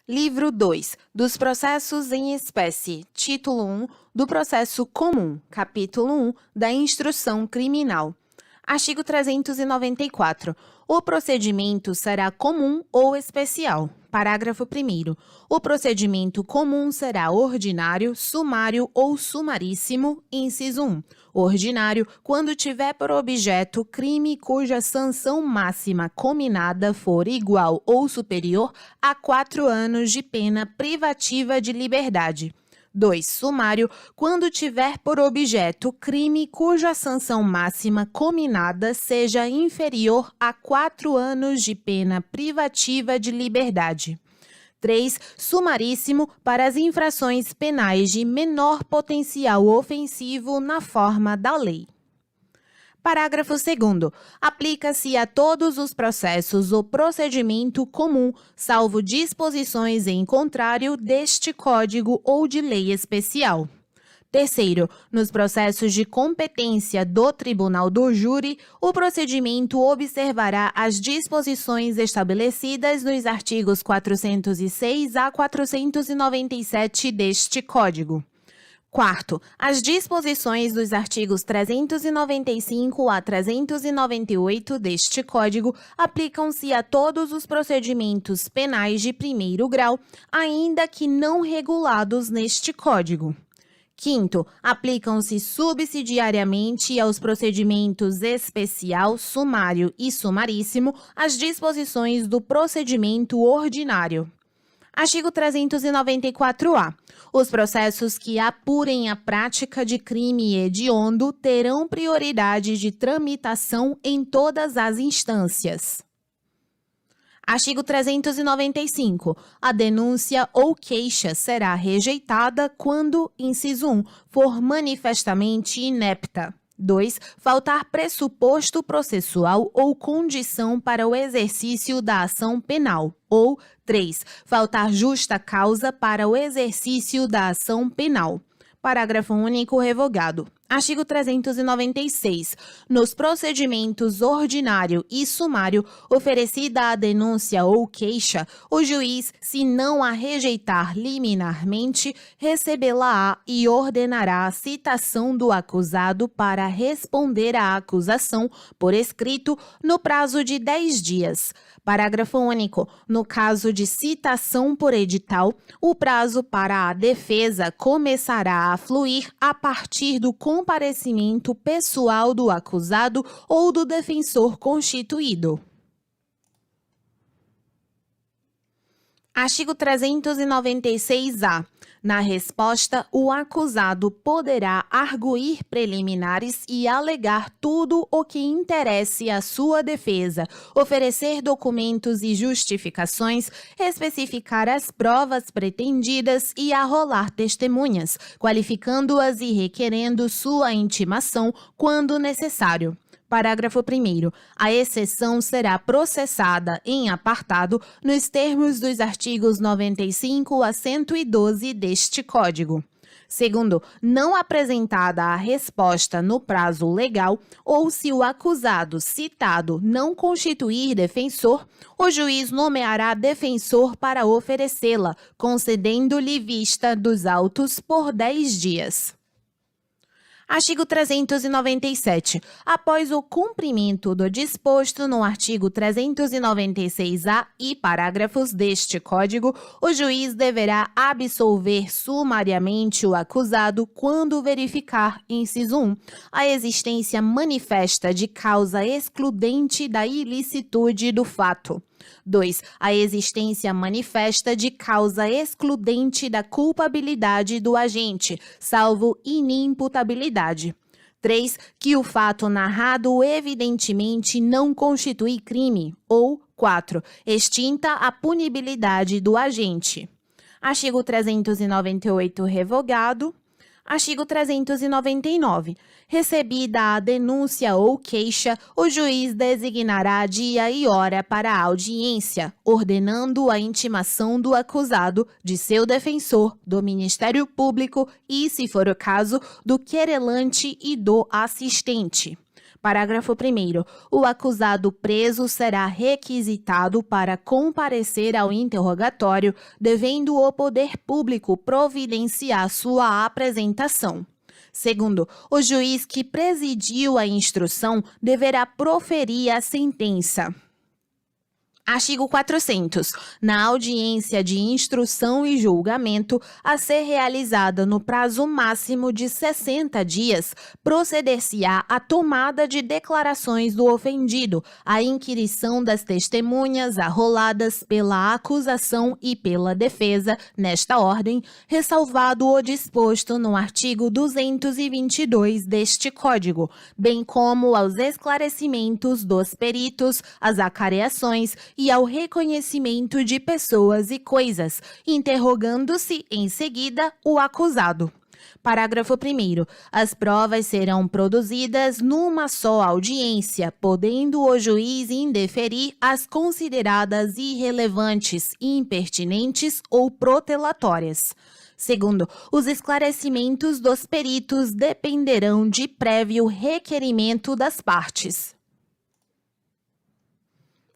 Livro 2 dos processos em espécie, título 1 do processo comum, capítulo 1 da instrução criminal. Artigo 394. O procedimento será comum ou especial. Parágrafo 1º. O procedimento comum será ordinário, sumário ou sumaríssimo, inciso 1. Ordinário, quando tiver por objeto crime cuja sanção máxima cominada for igual ou superior a 4 anos de pena privativa de liberdade. 2. Sumário, quando tiver por objeto crime cuja sanção máxima cominada seja inferior a 4 anos de pena privativa de liberdade. 3. Sumaríssimo, para as infrações penais de menor potencial ofensivo na forma da lei. Parágrafo 2º. Aplica-se a todos os processos o procedimento comum, salvo disposições em contrário deste Código ou de lei especial. 3º. Nos processos de competência do Tribunal do Júri, o procedimento observará as disposições estabelecidas nos artigos 406 a 497 deste Código. 4º. As disposições dos artigos 395 a 398 deste Código aplicam-se a todos os procedimentos penais de primeiro grau, ainda que não regulados neste Código. 5º. Aplicam-se subsidiariamente aos procedimentos especial, sumário e sumaríssimo as disposições do procedimento ordinário. Artigo 394-A. Os processos que apurem a prática de crime hediondo terão prioridade de tramitação em todas as instâncias. Artigo 395. A denúncia ou queixa será rejeitada quando, inciso 1, for manifestamente inepta. 2. Faltar pressuposto processual ou condição para o exercício da ação penal. Ou 3. Faltar justa causa para o exercício da ação penal. Parágrafo único revogado. Artigo 396. Nos procedimentos ordinário e sumário, oferecida a denúncia ou queixa, o juiz, se não a rejeitar liminarmente, recebê-la-á e ordenará a citação do acusado para responder à acusação por escrito no prazo de 10 dias. Parágrafo único. No caso de citação por edital, o prazo para a defesa começará a fluir a partir do comparecimento pessoal do acusado ou do defensor constituído. Artigo 396-A. Na resposta, o acusado poderá arguir preliminares e alegar tudo o que interesse à sua defesa, oferecer documentos e justificações, especificar as provas pretendidas e arrolar testemunhas, qualificando-as e requerendo sua intimação quando necessário. Parágrafo 1º. A exceção será processada em apartado nos termos dos artigos 95 a 112 deste Código. 2º, não apresentada a resposta no prazo legal ou se o acusado citado não constituir defensor, o juiz nomeará defensor para oferecê-la, concedendo-lhe vista dos autos por 10 dias. Artigo 397. Após o cumprimento do disposto no artigo 396-A e parágrafos deste Código, o juiz deverá absolver sumariamente o acusado quando verificar, inciso 1, a existência manifesta de causa excludente da ilicitude do fato. 2. A existência manifesta de causa excludente da culpabilidade do agente, salvo inimputabilidade. 3. Que o fato narrado evidentemente não constitui crime. Ou 4. Extinta a punibilidade do agente. Artigo 398 revogado. Artigo 399. Recebida a denúncia ou queixa, o juiz designará dia e hora para a audiência, ordenando a intimação do acusado, de seu defensor, do Ministério Público e, se for o caso, do querelante e do assistente. Parágrafo 1º. O acusado preso será requisitado para comparecer ao interrogatório, devendo o poder público providenciar sua apresentação. Segundo, o juiz que presidiu a instrução deverá proferir a sentença. Artigo 400. Na audiência de instrução e julgamento, a ser realizada no prazo máximo de 60 dias, proceder-se-á à tomada de declarações do ofendido, à inquirição das testemunhas arroladas pela acusação e pela defesa, nesta ordem, ressalvado o disposto no artigo 222 deste Código, bem como aos esclarecimentos dos peritos, às acareações e ao reconhecimento de pessoas e coisas, interrogando-se em seguida o acusado. Parágrafo 1º. As provas serão produzidas numa só audiência, podendo o juiz indeferir as consideradas irrelevantes, impertinentes ou protelatórias. Segundo, os esclarecimentos dos peritos dependerão de prévio requerimento das partes.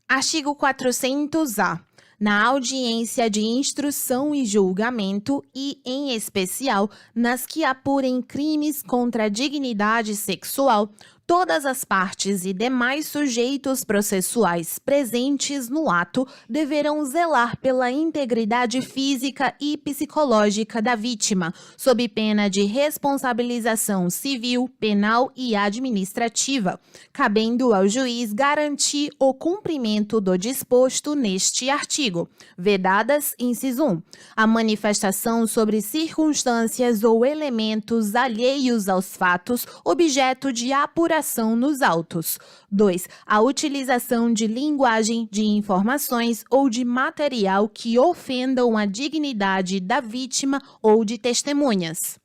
Artigo 400-A. Na audiência de instrução e julgamento e, em especial, nas que apurem crimes contra a dignidade sexual, todas as partes e demais sujeitos processuais presentes no ato deverão zelar pela integridade física e psicológica da vítima, sob pena de responsabilização civil, penal e administrativa, cabendo ao juiz garantir o cumprimento do disposto neste artigo, vedadas, inciso 1, a manifestação sobre circunstâncias ou elementos alheios aos fatos, objeto de apuração nos autos. 2. A utilização de linguagem, de informações ou de material que ofendam a dignidade da vítima ou de testemunhas.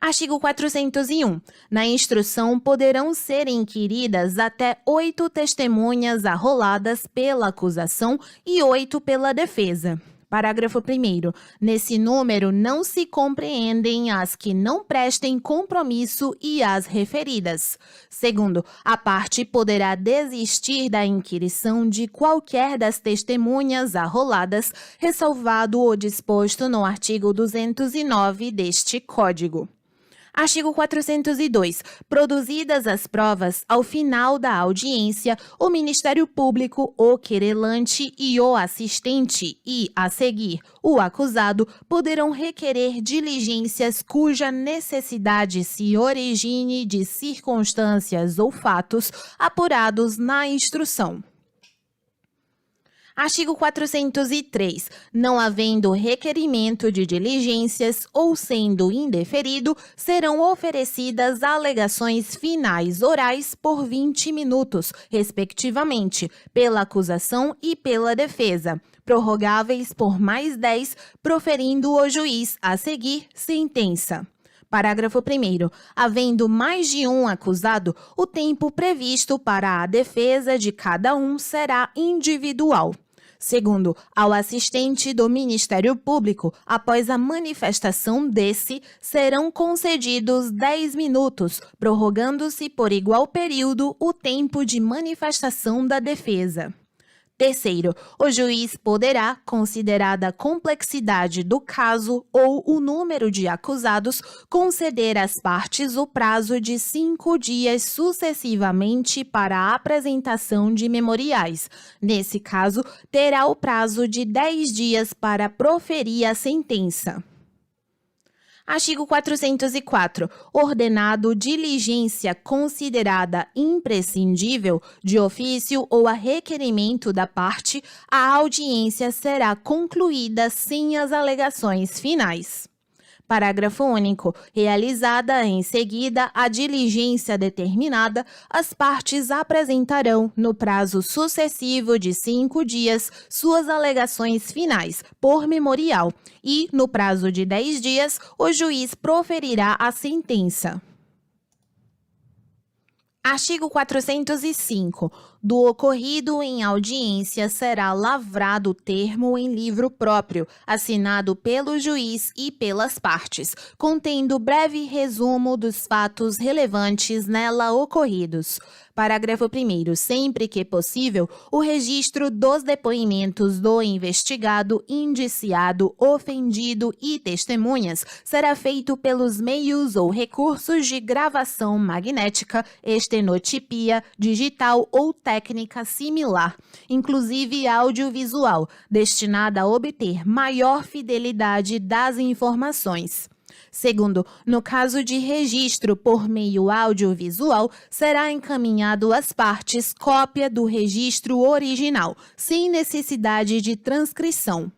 Artigo 401. Na instrução poderão ser inquiridas até 8 testemunhas arroladas pela acusação e 8 pela defesa. Parágrafo 1º. Nesse número não se compreendem as que não prestem compromisso e as referidas. Segundo, a parte poderá desistir da inquirição de qualquer das testemunhas arroladas, ressalvado o disposto no artigo 209 deste Código. Artigo 402. Produzidas as provas, ao final da audiência, o Ministério Público, o querelante e o assistente e, a seguir, o acusado, poderão requerer diligências cuja necessidade se origine de circunstâncias ou fatos apurados na instrução. Artigo 403. Não havendo requerimento de diligências ou sendo indeferido, serão oferecidas alegações finais orais por 20 minutos, respectivamente, pela acusação e pela defesa, prorrogáveis por mais 10, proferindo o juiz, a seguir, sentença. Parágrafo 1º. Havendo mais de um acusado, o tempo previsto para a defesa de cada um será individual. Segundo, ao assistente do Ministério Público, após a manifestação desse, serão concedidos 10 minutos, prorrogando-se por igual período o tempo de manifestação da defesa. Terceiro, o juiz poderá, considerada a complexidade do caso ou o número de acusados, conceder às partes o prazo de 5 dias sucessivamente para a apresentação de memoriais. Nesse caso, terá o prazo de 10 dias para proferir a sentença. Artigo 404. Ordenado diligência considerada imprescindível, de ofício ou a requerimento da parte, a audiência será concluída sem as alegações finais. Parágrafo único. Realizada em seguida a diligência determinada, as partes apresentarão, no prazo sucessivo de 5 dias, suas alegações finais, por memorial, e, no prazo de 10 dias, o juiz proferirá a sentença. Artigo 405. do ocorrido em audiência será lavrado o termo em livro próprio, assinado pelo juiz e pelas partes, contendo breve resumo dos fatos relevantes nela ocorridos. Parágrafo 1º. Sempre que possível, o registro dos depoimentos do investigado, indiciado, ofendido e testemunhas será feito pelos meios ou recursos de gravação magnética, estenotipia, digital ou técnica similar, inclusive audiovisual, destinada a obter maior fidelidade das informações. Segundo, no caso de registro por meio audiovisual, será encaminhado às partes cópia do registro original, sem necessidade de transcrição.